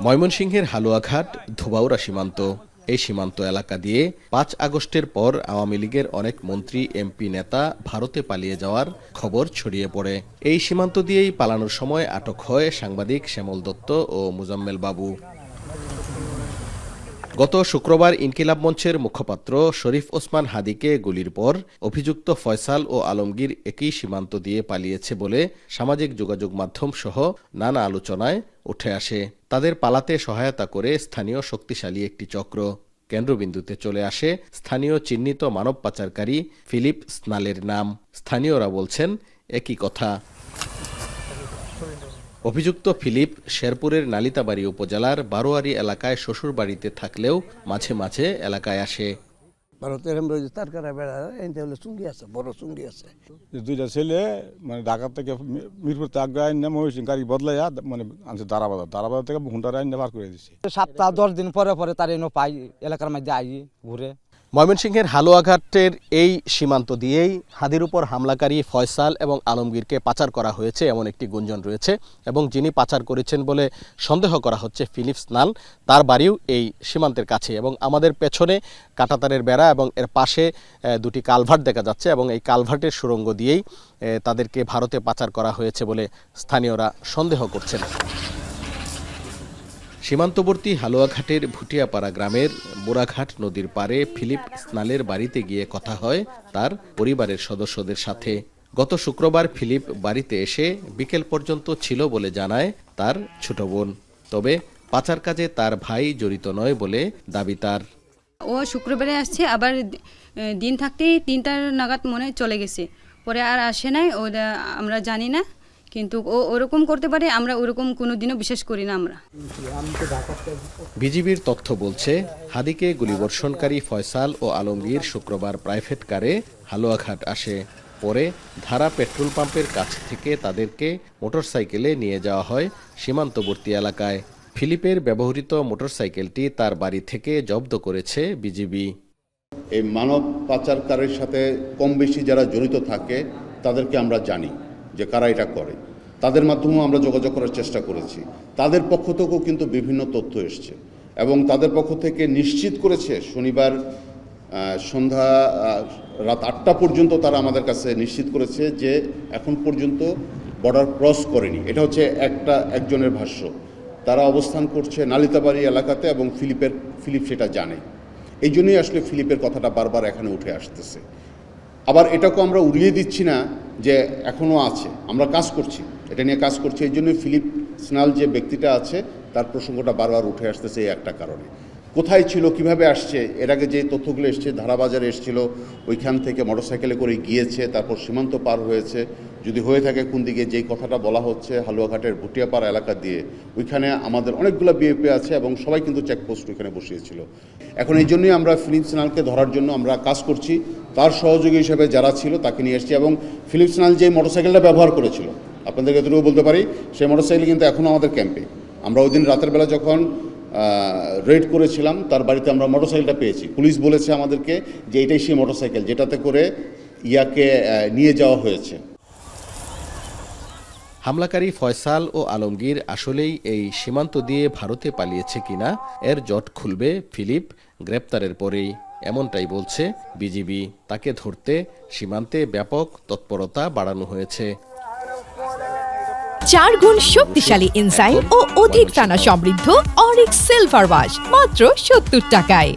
ময়মনসিংহের হালুয়াঘাট ধোবাউড়া সীমান্ত। এই সীমান্ত এলাকা দিয়ে ৫ আগস্টের পর আওয়ামী লীগের অনেক মন্ত্রী এমপি নেতা ভারতে পালিয়ে যাওয়ার খবর ছড়িয়ে পড়ে। এই সীমান্ত দিয়েই পালানোর সময় আটক হয় সাংবাদিক শ্যামল দত্ত ও মুজাম্মেল বাবু। গত শুক্রবার ইনকিলাব মঞ্চের মুখপাত্র শরীফ ওসমান হাদিকে গুলির পর অভিযুক্ত ফয়সাল ও আলমগীর একই সীমান্ত দিয়ে পালিয়েছে বলে সামাজিক যোগাযোগ মাধ্যম সহ নানা আলোচনায় উঠে আসে। তাদের পালাতে সহায়তা করে স্থানীয় শক্তিশালী একটি চক্র। কেন্দ্রবিন্দুতে চলে আসে স্থানীয় চিহ্নিত মানব পাচারকারী ফিলিপ স্নালের নাম। স্থানীয়রা বলছেন একই কথা। অভিযুক্ত ফিলিপ শেরপুরের নালিতাবাড়ী উপজেলার বারোয়ারি এলাকায় শ্বশুর বাড়িতে থাকলেও মাঝে মাঝে এলাকায় আসে। ভারতের তারকারা বেড়া এনতে হলে চুঙ্গি আছে, বড় চুঙ্গি আছে। দুইটা ছেলে মানে ঢাকা থেকে মিরপুর থেকে আইনে মহিষিং গাড়ি বদলাইয়া মানে আনছে দারাবাজার থেকে হুন্ডার আইনে বার করে দিচ্ছে। 7-10 দিন পরে পরে তার এনে পাই এলাকার মধ্যে আই ঘুরে। ময়মনসিংহের হালুয়াঘাটের এই সীমান্ত দিয়েই হাদির উপর হামলাকারী ফয়সাল এবং আলমগীরকে পাচার করা হয়েছে এমন একটি গুঞ্জন রয়েছে এবং যিনি পাচার করেছেন বলে সন্দেহ করা হচ্ছে ফিলিপ স্নাল, তার বাড়িও এই সীমান্তের কাছে। এবং আমাদের পেছনে কাঁটাতারের বেড়া এবং এর পাশে দুটি কালভার্ট দেখা যাচ্ছে এবং এই কালভার্টের সুড়ঙ্গ দিয়েই তাদেরকে ভারতে পাচার করা হয়েছে বলে স্থানীয়রা সন্দেহ করছেন। সীমান্তবর্তী হালুয়াঘাটের ভুটিয়াপাড়া গ্রামের বোরাঘাট নদীর পাড়ে ফিলিপ স্নালের বাড়িতে গিয়ে কথা হয় তার পরিবারের সদস্যদের সাথে। গত শুক্রবার ফিলিপ বাড়িতে এসে বিকেল পর্যন্ত ছিল বলে জানায় তার ছোট বোন। তবে পাচার কাজে তার ভাই জড়িত নয় বলে দাবি তার। ও শুক্রবারে আসছে, আবার দিন থাকতেই 3টা নাগাদ মনে চলে গেছে, পরে আর আসে নাই। ওরা আমরা জানি না, কিন্তু ও ওরকম করতে পারে, আমরা ওরকম কোনোদিনও বিশ্বাস করি না। আমরা বিজিবির তথ্য বলছে হাদিকে গুলিবর্ষণকারী ফয়সাল ও আলমগীর শুক্রবার প্রাইভেট কারে হালুয়াঘাট আসে। পরে ধারা পেট্রোল পাম্পের কাছ থেকে তাদেরকে মোটরসাইকেলে নিয়ে যাওয়া হয় সীমান্তবর্তী এলাকায়। ফিলিপের ব্যবহৃত মোটরসাইকেলটি তার বাড়ি থেকে জব্দ করেছে বিজিবি। এই মানব পাচারকারীর সাথে কম বেশি যারা জড়িত থাকে তাদেরকে আমরা জানি যে কারা এটা করে। তাদের মাধ্যমেও আমরা যোগাযোগ করার চেষ্টা করেছি। তাদের পক্ষ থেকেও কিন্তু বিভিন্ন তথ্য এসছে এবং তাদের পক্ষ থেকে নিশ্চিত করেছে সনিবার সন্ধ্যা রাত 8টা পর্যন্ত তারা আমাদের কাছে নিশ্চিত করেছে যে এখন পর্যন্ত বর্ডার ক্রস করেনি। এটা হচ্ছে একজনের ভাষ্য। তারা অবস্থান করছে নালিতাবাড়ি এলাকাতে এবং ফিলিপ সেটা জানে। এই জন্যই আসলে ফিলিপের কথাটা বারবার এখানে উঠে আসতেছে। আবার এটাকেও আমরা উড়িয়ে দিচ্ছি না যে এখনও আছে, আমরা কাজ করছি, এটা নিয়ে কাজ করছি। এই জন্য ফিলিপ স্নাল যে ব্যক্তিটা আছে তার প্রসঙ্গটা বারবার উঠে আসতেছে এই একটা কারণে। কোথায় ছিল, কিভাবে আসছে, এর আগে যে তথ্যগুলো এসছে ধারাবাজারে এসছিল, ওইখান থেকে মোটরসাইকেলে করে গিয়েছে, তারপর সীমান্ত পার হয়েছে, যদি হয়ে থাকে কোন দিকে, যেই কথাটা বলা হচ্ছে হালুয়াঘাটের ভুটিয়াপাড়া এলাকা দিয়ে, ওইখানে আমাদের অনেকগুলো বিএপি আছে এবং সবাই কিন্তু চেকপোস্ট ওইখানে বসিয়েছিল। এখন এই জন্যই আমরা ফিলিপ স্নালকে ধরার জন্য আমরা কাজ করছি। তার সহযোগী হিসেবে যারা ছিল তাকে নিয়ে এসেছি এবং ফিলিপ স্নাল যে মোটরসাইকেলটা ব্যবহার করেছিল, আপনাদেরকে এতটুকু বলতে পারি, সেই মোটরসাইকেল কিন্তু এখনও আমাদের ক্যাম্পে। আমরা ওই দিন রাতের বেলা যখন রেড করেছিলাম তার বাড়িতে আমরা মোটরসাইকেলটা পেয়েছি। পুলিশ বলেছে আমাদেরকে যে এটাই সেই মোটরসাইকেল যেটাতে করে ইয়াকে নিয়ে যাওয়া হয়েছে। হামলাকারী ফয়সাল ও আলমগীর আসলেই এই সীমান্ত দিয়ে ভারতে পালিয়েছে কিনা এর জট খুলবে ফিলিপ গ্রেপ্তারের পরেই, এমনটাই বলছে বিজিবি। তাকে ধরতে সীমান্তে ব্যাপক তৎপরতা বাড়ানো হয়েছে। 4 গুণ শক্তিশালী এনজাইম ও অধিক ফেনা সমৃদ্ধ অরিক সিলভার ওয়াশ মাত্র 70 টাকায়।